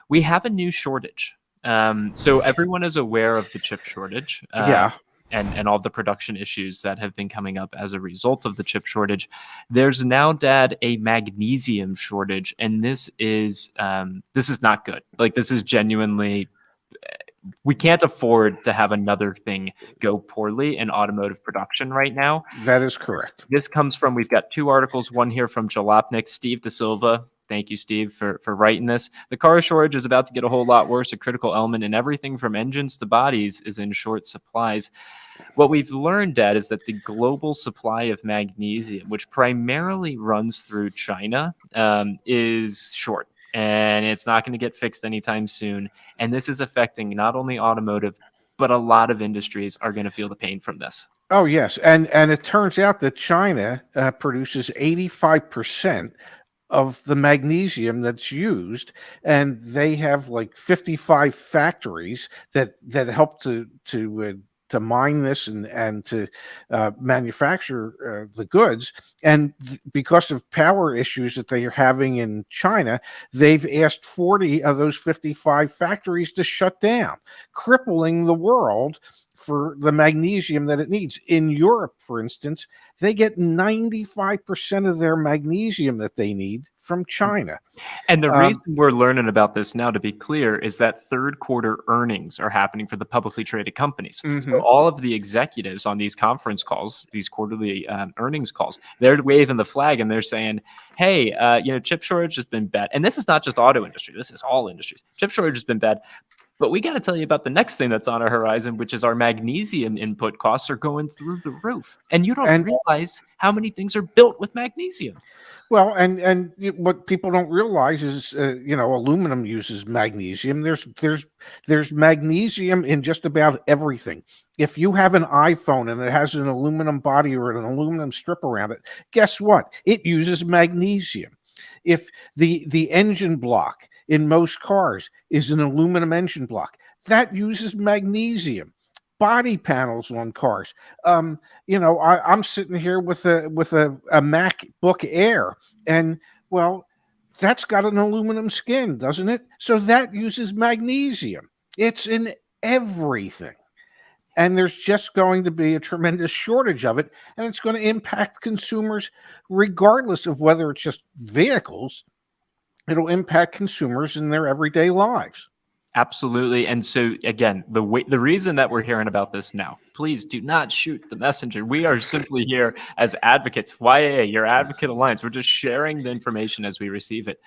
We have a new shortage. So everyone is aware of the chip shortage, Yeah, and all the production issues that have been coming up as a result of the chip shortage. There's now, Dad, a magnesium shortage, and this is not good. Like, this is genuinely, we can't afford to have another thing go poorly in automotive production right now. that is This, correct. this comes from, we've got two articles, one here from Jalopnik, Steve De Silva. Thank you, Steve, for writing this. The car shortage is about to get a whole lot worse. A critical element in everything from engines to bodies is in short supplies. What we've learned, Dad, is that the global supply of magnesium, which primarily runs through China, is short. And it's not going to get fixed anytime soon. And this is affecting not only automotive, but a lot of industries are going to feel the pain from this. Oh yes, and it turns out that China produces 85% of the magnesium that's used, and they have like 55 factories that help to mine this and to manufacture the goods. And because of power issues that they are having in China, they've asked 40 of those 55 factories to shut down, crippling the world for the magnesium that it needs. In Europe, for instance, they get 95% of their magnesium that they need from China. And the Um, reason we're learning about this now, to be clear, is that third quarter earnings are happening for the publicly traded companies. So mhm. all of the executives on these conference calls, these quarterly earnings calls, they're waving the flag and they're saying, "Hey, chip shortage has been bad." And this is not just auto industry; this is all industries. Chip shortage has been bad. But we got to tell you about the next thing that's on our horizon, which is our magnesium input costs are going through the roof. And you don't And realize how many things are built with magnesium. well, what people don't realize is, aluminum uses magnesium. There's magnesium in just about everything. If you have an iPhone and it has an aluminum body or an aluminum strip around it, guess what? It uses magnesium. If the engine block in most cars is an aluminum engine block, that uses magnesium. Body panels on cars. I'm sitting here with a MacBook Air, and well, that's got an aluminum skin, doesn't it? So that uses magnesium. It's in everything. And there's just going to be a tremendous shortage of it, and it's going to impact consumers regardless of whether it's just vehicles. It'll impact consumers in their everyday lives. Absolutely. And so again, the reason that we're hearing about this now, please do not shoot the messenger. We are simply here as advocates. YAA, your advocate alliance. We're just sharing the information as we receive it.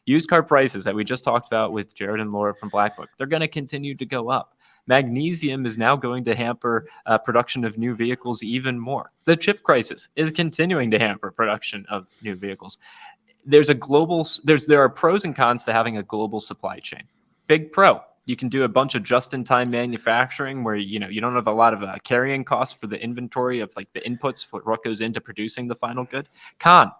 Used car prices that we just talked about with Jared and Laura from Black Book, they're going to continue to go up. Magnesium is now going to hamper production of new vehicles even more. The chip crisis is continuing to hamper production of new vehicles. There are pros and cons to having a global supply chain. Big pro, you can do a bunch of just-in-time manufacturing where you don't have a lot of carrying costs for the inventory of like the inputs for what goes into producing the final good. Con,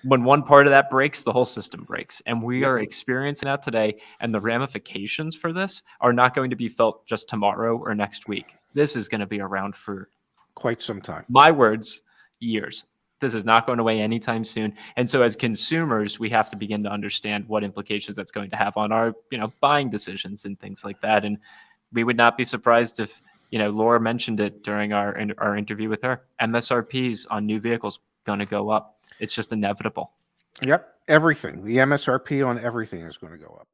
when one part of that breaks, the whole system breaks, and we Yep, are experiencing that today. And the ramifications for this are not going to be felt just tomorrow or next week. This is going to be around for, quite some time. my words, years. This is not going away anytime soon. And so as consumers, we have to begin to understand what implications that's going to have on our, buying decisions and things like that. And we would not be surprised if, Laura mentioned it during our interview with her. MSRPs on new vehicles going to go up. It's just inevitable. Yep, everything. The MSRP on everything is going to go up.